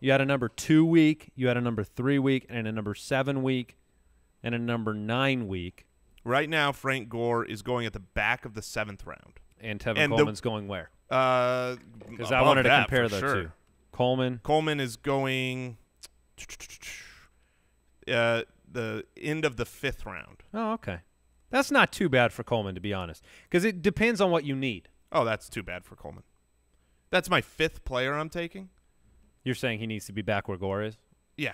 a number 2 week, you had a number 3 week, and a number 7 week, and a number 9 week. Right now, Frank Gore is going at the back of the 7th round. And Tevin Coleman's going where? Because I wanted to compare the two. Coleman is going the end of the 5th round. Oh, okay. That's not too bad for Coleman, to be honest, because it depends on what you need. Oh, that's too bad for Coleman. That's my 5th player I'm taking. You're saying he needs to be back where Gore is? Yeah.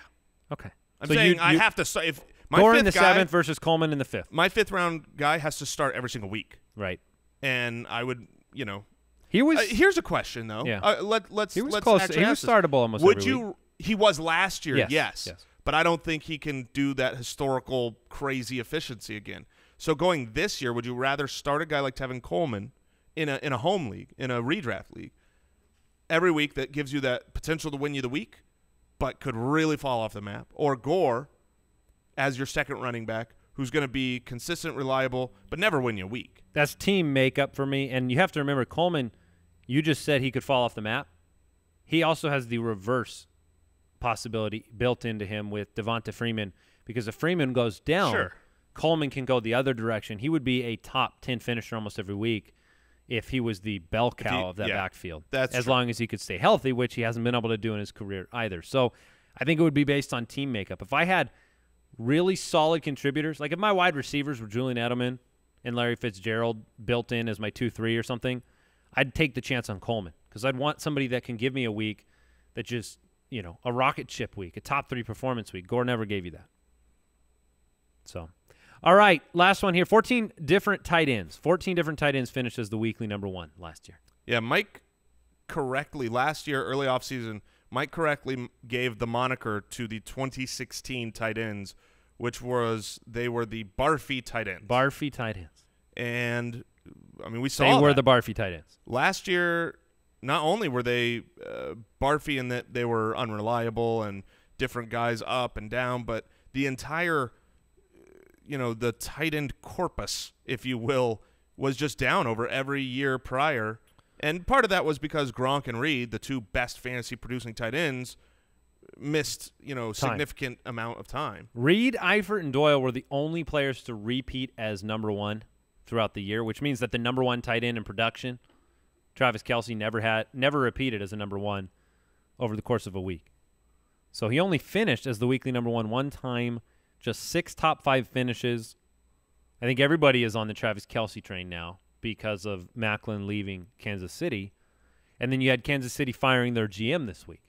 Okay. I'm saying I have to start. If my Gore 5th in the 7th versus Coleman in the 5th. My 5th round guy has to start every single week. Right. And I would, He was. Here's a question though. Yeah. Let's he was close. He was startable almost every week. He was last year. Yes. But I don't think he can do that historical crazy efficiency again. So going this year, would you rather start a guy like Tevin Coleman in a home league, in a redraft league, every week that gives you that potential to win you the week, but could really fall off the map, or Gore as your second running back, who's going to be consistent, reliable, but never win you a week. That's team makeup for me. And you have to remember, Coleman, you just said he could fall off the map. He also has the reverse possibility built into him with Devonta Freeman, because if Freeman goes down, Sure. Coleman can go the other direction. He would be a top 10 finisher almost every week if he was the bell cow of that backfield. That's as true. long as he could stay healthy, which he hasn't been able to do in his career either. So I think it would be based on team makeup. If I had really solid contributors, like if my wide receivers were Julian Edelman and Larry Fitzgerald built in as my 2-3 or something, I'd take the chance on Coleman because I'd want somebody that can give me a week that just, a rocket ship week, a top 3 performance week. Gore never gave you that. So, all right, last one here. 14 different tight ends. 14 different tight ends finished as the weekly number 1 last year. Yeah, Mike correctly, last year, early offseason, Mike correctly gave the moniker to the 2016 tight ends, which was they were the Barfy tight ends. Barfy tight ends. And, I mean, we saw They were that. the Barfy tight ends. Last year, not only were they Barfy in that they were unreliable and different guys up and down, but the entire – the tight end corpus, if you will, was just down over every year prior. And part of that was because Gronk and Reed, the 2 best fantasy producing tight ends, missed, significant amount of time. Reed, Eifert, and Doyle were the only players to repeat as number 1 throughout the year, which means that the number 1 tight end in production, Travis Kelce, never repeated as a number 1 over the course of a week. So he only finished as the weekly number 1 time. Just 6 top 5 finishes. I think everybody is on the Travis Kelce train now because of Macklin leaving Kansas City. And then you had Kansas City firing their GM this week.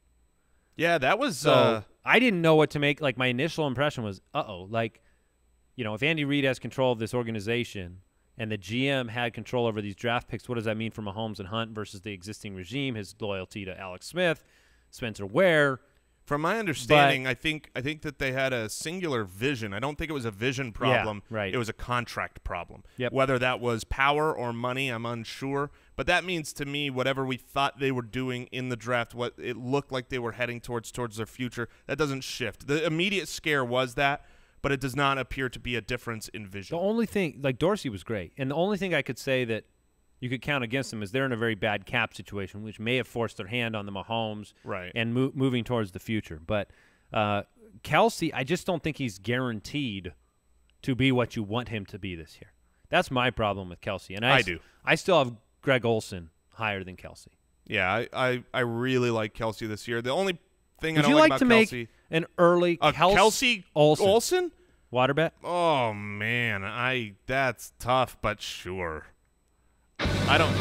Yeah, that was So I didn't know what to make. Like, my initial impression was, if Andy Reid has control of this organization and the GM had control over these draft picks, what does that mean for Mahomes and Hunt versus the existing regime, his loyalty to Alex Smith, Spencer Ware? From my understanding, I think that they had a singular vision. I don't think it was a vision problem. Yeah, right. It was a contract problem. Yep. Whether that was power or money, I'm unsure. But that means to me, whatever we thought they were doing in the draft, what it looked like they were heading towards their future, that doesn't shift. The immediate scare was that, but it does not appear to be a difference in vision. The only thing, like Dorsey was great, and the only thing I could say that you could count against them is they're in a very bad cap situation, which may have forced their hand on the Mahomes and moving towards the future. But Kelce, I just don't think he's guaranteed to be what you want him to be this year. That's my problem with Kelce. And I do. I still have Greg Olsen higher than Kelce. Yeah, I really like Kelce this year. The only thing Would I don't you like about to Kelce, make an early Kelce Olsen? Water bet? Oh man, that's tough, but sure. I don't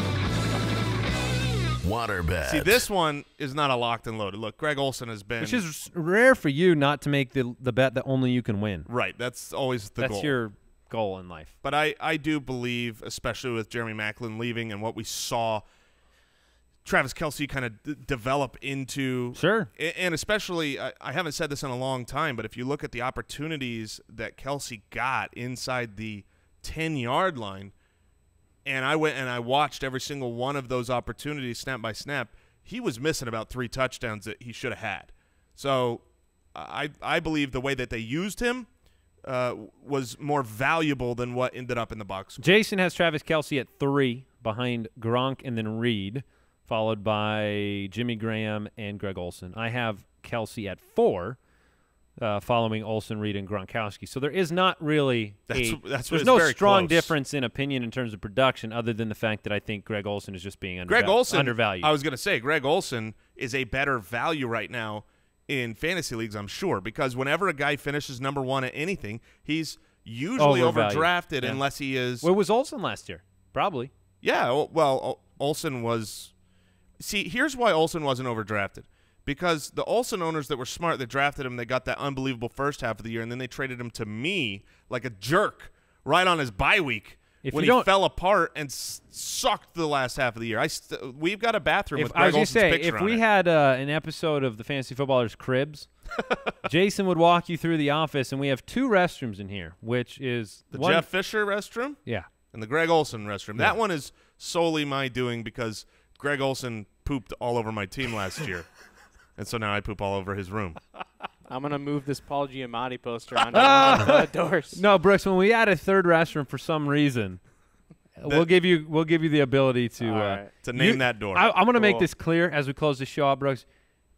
Water bet. see. This one is not a locked and loaded. Look, Greg Olsen has been Which is rare for you not to make the bet that only you can win. right. That's always the goal. That's your goal in life. But I do believe, especially with Jeremy Macklin leaving and what we saw Travis Kelce kind of develop into. Sure. And especially, I haven't said this in a long time, but if you look at the opportunities that Kelce got inside the 10-yard line, and I went and I watched every single one of those opportunities snap by snap, he was missing about 3 touchdowns that he should have had. So I believe the way that they used him was more valuable than what ended up in the box. Jason has Travis Kelce at 3 behind Gronk and then Reed, followed by Jimmy Graham and Greg Olsen. I have Kelce at 4, following Olsen, Reed, and Gronkowski. So there is not really there's no strong difference in opinion in terms of production other than the fact that I think Greg Olsen is just being undervalued. I was going to say Greg Olsen is a better value right now in fantasy leagues, I'm sure, because whenever a guy finishes number 1 at anything, he's usually overdrafted unless he is. Well, it was Olsen last year, probably. Yeah, well, Olsen was. See, here's why Olsen wasn't overdrafted. Because the Olsen owners that were smart, that drafted him, they got that unbelievable first half of the year, and then they traded him to me like a jerk right on his bye week when he fell apart and sucked the last half of the year. We've got a bathroom with Greg Olsen's picture on it. If we had an episode of the Fantasy Footballers Cribs, Jason would walk you through the office, and we have 2 restrooms in here, which is the Jeff Fisher restroom, and the Greg Olsen restroom. That one is solely my doing because Greg Olsen pooped all over my team last year. And so now I poop all over his room. I'm going to move this Paul Giamatti poster on the doors. No, Brooks, when we add a third restroom for some reason, we'll give you the ability to name that door. I'm going to make this clear as we close the show out, Brooks.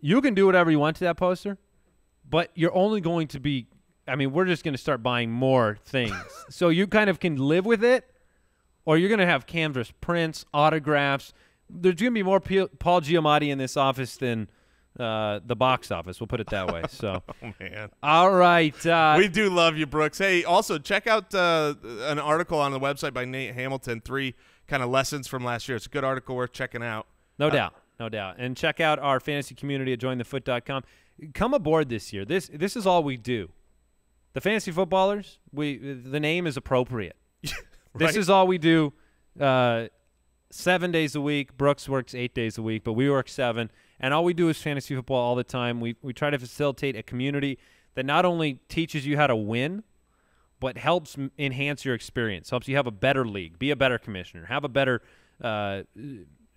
You can do whatever you want to that poster, but you're only going to be – I mean, we're just going to start buying more things. So you kind of can live with it, or you're going to have canvas prints, autographs. There's going to be more Paul Giamatti in this office than the box office. We'll put it that way. So, oh, man. All right. We do love you, Brooks. Hey, also check out an article on the website by Nate Hamilton, 3 kind of lessons from last year. It's a good article worth checking out. No doubt. No doubt. And check out our fantasy community at jointhefoot.com. Come aboard this year. This is all we do. The fantasy footballers, the name is appropriate. Right. This is all we do 7 days a week. Brooks works 8 days a week, but we work 7. And all we do is fantasy football all the time. We try to facilitate a community that not only teaches you how to win, but helps enhance your experience, helps you have a better league, be a better commissioner, have a better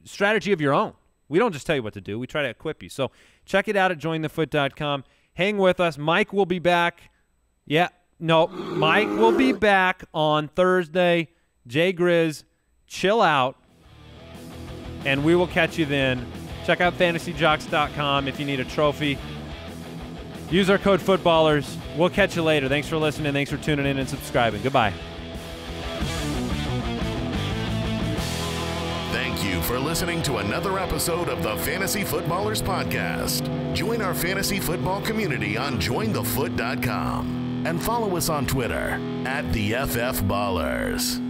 strategy of your own. We don't just tell you what to do. We try to equip you. So check it out at jointhefoot.com. Hang with us. Mike will be back. Mike will be back on Thursday. Jay Griz, chill out, and we will catch you then. Check out fantasyjocks.com if you need a trophy. Use our code footballers. We'll catch you later. Thanks for listening. Thanks for tuning in and subscribing. Goodbye. Thank you for listening to another episode of the Fantasy Footballers Podcast. Join our fantasy football community on jointhefoot.com and follow us on Twitter @TheFFBallers.